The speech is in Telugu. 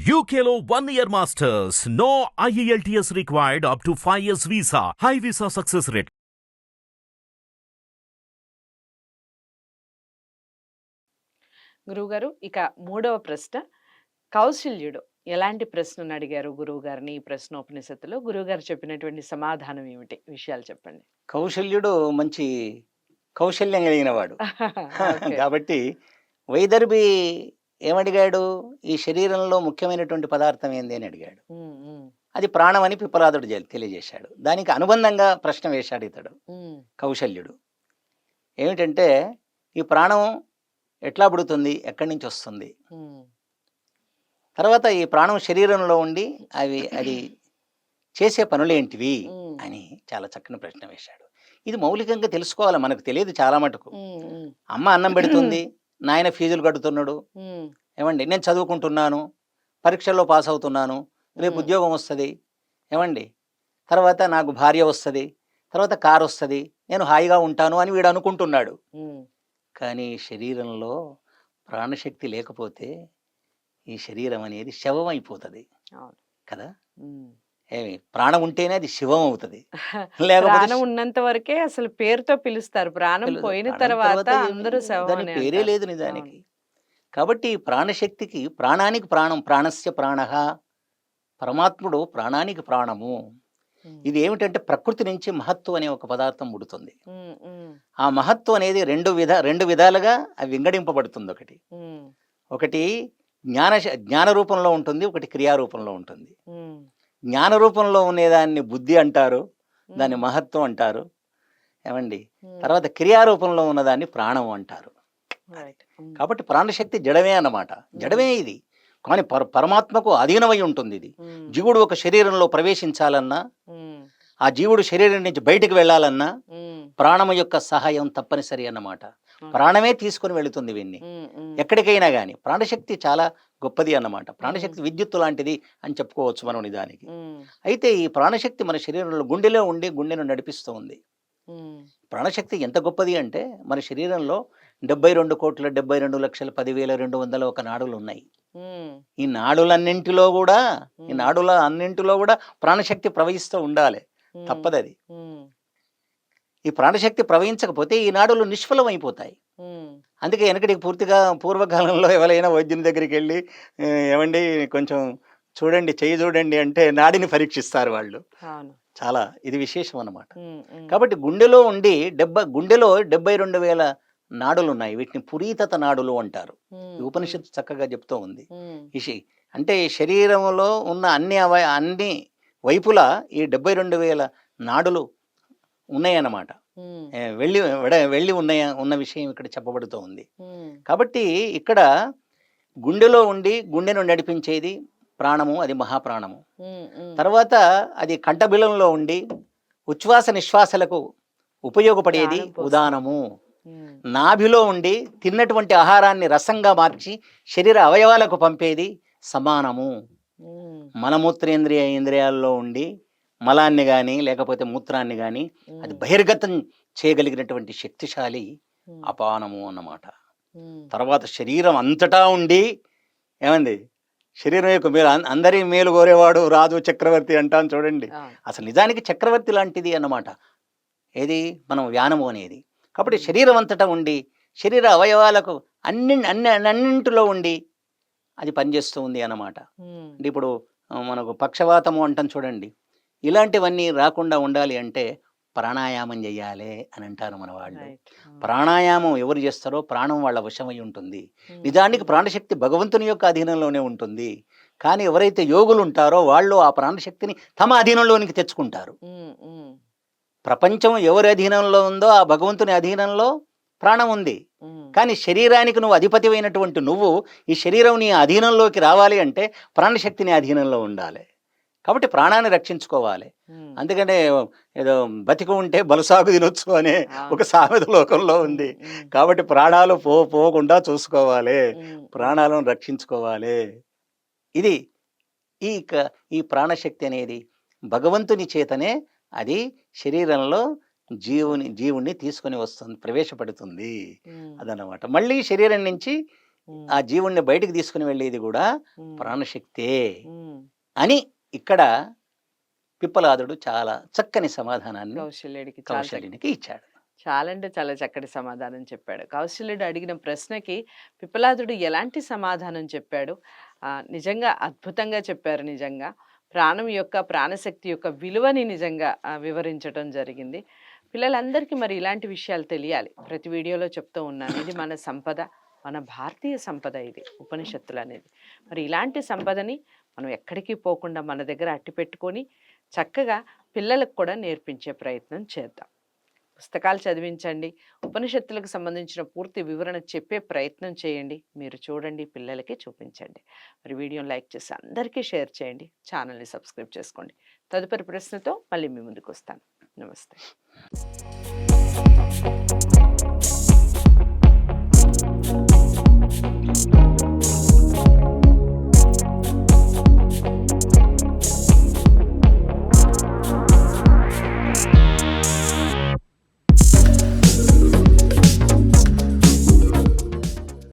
UKలో 1 year masters. No IELTS required up to 5 years visa. High visa success rate. గురువుగారు, ఇక మూడవ ప్రశ్న. కౌశల్యుడు ఎలాంటి ప్రశ్నను అడిగారు గురువు గారిని ఈ ప్రశ్నోపనిషత్తులో? గురువుగారు చెప్పినటువంటి సమాధానం ఏమిటి? విషయాలు చెప్పండి. కౌశల్యుడు మంచి కౌశల్యం కలిగిన వాడు ఓకే. కాబట్టి వైదర్భి ఏమడిగాడు, ఈ శరీరంలో ముఖ్యమైనటువంటి పదార్థం ఏంది అని అడిగాడు. ఉమ్, ఉమ్, అది ప్రాణం అని పిప్పలాదుడు తెలియజేశాడు. దానికి అనుబంధంగా ప్రశ్న వేశాడు ఇతడు ఉమ్, కౌశల్యుడు. ఏమిటంటే, ఈ ప్రాణం ఎట్లా పుడుతుంది, ఎక్కడి నుంచి వస్తుంది, ఉమ్, తర్వాత ఈ ప్రాణం శరీరంలో ఉండి అది చేసే పనులేంటివి ఉమ్, అని చాలా చక్కని ప్రశ్న వేశాడు. ఇది మౌలికంగా తెలుసుకోవాలి, మనకు తెలియదు చాలా మటుకు. ఉమ్, ఉమ్, అమ్మ అన్నం పెడుతుంది, నాయన ఫీజులు కడుతున్నాడు, ఉమ్, ఏమండి నేను చదువుకుంటున్నాను, పరీక్షల్లో పాస్ అవుతున్నాను, రేపు ఉద్యోగం వస్తుంది, ఏమండి తర్వాత నాకు భార్య వస్తుంది, తర్వాత కారు వస్తుంది, నేను హాయిగా ఉంటాను అని వీడు అనుకుంటున్నాడు. ఉమ్, కానీ శరీరంలో ప్రాణశక్తి లేకపోతే ఈ శరీరం అనేది శవం అయిపోతుంది అవును. కదా. ఉమ్. ఏమి ప్రాణం ఉంటేనే అది శివం అవుతుంది, లేకపోతే ప్రాణం ఉన్నంత వరకే అసలు పేరుతో పిలుస్తారు. ప్రాణం పోయిన ప్రాణం తర్వాత ఏమి, అందరూ శవం దాని అని పేరే అంటారు. లేదు నిజానికి. కాబట్టి ప్రాణశక్తికి, ప్రాణానికి ప్రాణం, ప్రాణస్య ప్రాణః, పరమాత్ముడు ప్రాణానికి ప్రాణము. ఉమ్, ఇది ఏమిటంటే ప్రకృతి నుంచి మహత్వం అనే ఒక పదార్థం పుడుతుంది. ఉమ్, ఉమ్, ఆ మహత్వం అనేది రెండు విధాలుగా అవి వింగడింపబడుతుంది. ఉమ్, ఒకటి జ్ఞాన రూపంలో ఉంటుంది, ఒకటి క్రియారూపంలో ఉంటుంది. ఉమ్, జ్ఞాన రూపంలో ఉండేదాన్ని బుద్ధి అంటారు, దాన్ని ఉమ్, మహత్వం అంటారు, ఏమండి. ఉమ్, తర్వాత క్రియారూపంలో ఉన్నదాన్ని ప్రాణం అంటారు. రైట్. ఉమ్, కాబట్టి ప్రాణశక్తి జడమే అన్నమాట, జడమే ఇది. కానీ పరమాత్మకు అధీనమై ఉంటుంది ఇది. ఉమ్, జీవుడు ఒక శరీరంలో ప్రవేశించాలన్నా, ఉమ్, ఆ జీవుడు శరీరం నుంచి బయటికి వెళ్ళాలన్నా ఉమ్, ప్రాణము యొక్క సహాయం తప్పనిసరి అన్నమాట. ప్రాణమే తీసుకుని వెళుతుంది వీన్ని ఉమ్, ఉమ్, ఎక్కడికైనా కానీ. ప్రాణశక్తి చాలా గొప్పది అన్నమాట. ప్రాణశక్తి విద్యుత్తు లాంటిది అని చెప్పుకోవచ్చు మనం నిజానికి. ఉమ్, అయితే ఈ ప్రాణశక్తి మన శరీరంలో గుండెలో ఉండి గుండెను నడిపిస్తూ ఉంది. ఉమ్, ప్రాణశక్తి ఎంత గొప్పది అంటే, మన శరీరంలో 72,72,10,201 నాడులు ఉన్నాయి. ఉమ్, ఈ నాడులన్నింటిలో కూడా ప్రాణశక్తి ప్రవహిస్తూ ఉండాలి, ఉమ్, తప్పదది. ఉమ్, ఈ ప్రాణశక్తి ప్రవహించకపోతే ఈ నాడులు నిష్ఫలం అయిపోతాయి. ఉమ్, అందుకే వెనకటికి పూర్వకాలంలో ఎవరైనా వైద్యుని దగ్గరికి వెళ్ళి ఏమండి కొంచెం చూడండి, చెయ్యి చూడండి అంటే నాడిని పరీక్షిస్తారు వాళ్ళు. అవును. చాలా ఇది విశేషం అన్నమాట. ఉమ్, ఉమ్, కాబట్టి గుండెలో 72,000 నాడులు ఉన్నాయి. వీటిని పురీతత నాడులు అంటారు. ఉమ్, ఈ ఉపనిషత్తు చక్కగా చెప్తూ ఉంది. ఉమ్, అంటే శరీరంలో ఉన్న అన్ని వైపులా ఈ 72,000 నాడులు ఉన్నాయన్నమాట. ఉమ్, వెళ్ళి ఉన్న విషయం ఇక్కడ చెప్పబడుతూ ఉంది. ఉమ్, కాబట్టి ఇక్కడ గుండెలో ఉండి గుండెను నడిపించేది ప్రాణము, అది మహాప్రాణము. ఉమ్, ఉమ్, తర్వాత అది కంఠబిలంలో ఉండి ఉచ్ఛ్వాస నిశ్వాసలకు ఉపయోగపడేది ప్రాణం పోస్తుంది. ఉదానము. ఉమ్, నాభిలో ఉండి తిన్నటువంటి ఆహారాన్ని రసంగా మార్చి శరీర అవయవాలకు పంపేది సమానము. ఉమ్, ఇంద్రియాల్లో ఉండి మలాన్ని కానీ లేకపోతే మూత్రాన్ని కానీ అది బహిర్గతం చేయగలిగినటువంటి శక్తిశాలి ఉమ్, అపానము అన్నమాట. ఉమ్, తర్వాత శరీరం అంతటా ఉండి, ఏమంది, శరీరం యొక్క మేలు అందరి మేలు కోరేవాడు రాజు చక్రవర్తి అంటాను చూడండి. అవును. అసలు నిజానికి చక్రవర్తి లాంటిది అన్నమాట ఏది మనం వ్యానము అనేది. కాబట్టి శరీరం అంతటా ఉండి శరీర అవయవాలకు అన్నింటిలో ఉండి అది పనిచేస్తూ ఉంది అన్నమాట. ఉమ్, అంటే ఇప్పుడు మనకు పక్షవాతము అంటాం చూడండి. ఇలాంటివన్నీ రాకుండా ఉండాలి అంటే ప్రాణాయామం చెయ్యాలి అని అంటారు మన వాళ్ళు. రైట్. ప్రాణాయామం ఎవరు చేస్తారో ప్రాణం వాళ్ళ వశమై ఉంటుంది. ఉమ్, నిజానికి ప్రాణశక్తి భగవంతుని యొక్క అధీనంలోనే ఉంటుంది. కానీ ఎవరైతే యోగులు ఉంటారో వాళ్ళు ఆ ప్రాణశక్తిని తమ అధీనంలోనికి తెచ్చుకుంటారు. ఉమ్, ఉమ్, ప్రపంచం ఎవరి అధీనంలో ఉందో ఆ భగవంతుని అధీనంలో ప్రాణం ఉంది. ఉమ్, కానీ శరీరానికి నువ్వు అధిపతివైనటువంటి నువ్వు ఈ శరీరం నీ అధీనంలోకి రావాలి అంటే ప్రాణశక్తిని అధీనంలో ఉండాలి. కాబట్టి ప్రాణాన్ని రక్షించుకోవాలి. ఉమ్, అందుకనే ఏదో బతికి ఉంటే బలుసాగు తినొచ్చు అనే ఒక సామెత లోకంలో ఉంది. ఉమ్, కాబట్టి ప్రాణాలు పోకుండా చూసుకోవాలి, ఉమ్, ప్రాణాలను రక్షించుకోవాలి. ఇది ఈ ప్రాణశక్తి అనేది భగవంతుని చేతనే అది శరీరంలో జీవుణ్ణి తీసుకొని వస్తుంది, ప్రవేశపెడుతుంది. ఉమ్, అదన్నమాట. మళ్ళీ శరీరం నుంచి ఉమ్, ఆ జీవుణ్ణి బయటికి తీసుకుని వెళ్ళేది కూడా ఉమ్, ప్రాణశక్తే ఉమ్. అని ఇక్కడ పిప్పలాదుడు చాలా చక్కని సమాధానాన్ని కౌశల్యుడికి చాలా కౌశల్యునికి ఇచ్చాడు. చాలా అంటే చాలా చక్కటి సమాధానం చెప్పాడు. కౌశల్యుడు అడిగిన ప్రశ్నకి పిప్పలాదుడు ఎలాంటి సమాధానం చెప్పాడు? నిజంగా అద్భుతంగా చెప్పారు నిజంగా. ప్రాణం యొక్క, ప్రాణశక్తి యొక్క విలువని నిజంగా వివరించటం జరిగింది. పిల్లలందరికీ మరి ఇలాంటి విషయాలు తెలియాలి. ప్రతి వీడియోలో చెప్తూ ఉన్నాను. ఇది మన సంపద, మన భారతీయ సంపద ఇది ఉపనిషత్తులనేది. మరి ఇలాంటి సంపదని మనం ఎక్కడికి పోకుండా మన దగ్గర అట్టిపెట్టుకొని చక్కగా పిల్లలకు కూడా నేర్పించే ప్రయత్నం చేద్దాం. పుస్తకాలు చదివించండి. ఉపనిషత్తులకు సంబంధించిన పూర్తి వివరణ చెప్పే ప్రయత్నం చేయండి. మీరు చూడండి, పిల్లలకి చూపించండి. మరి వీడియోని లైక్ చేసి అందరికీ షేర్ చేయండి. ఛానల్ని సబ్స్క్రైబ్ చేసుకోండి. తదుపరి ప్రశ్నతో మళ్ళీ మీ ముందుకు వస్తాను. నమస్తే.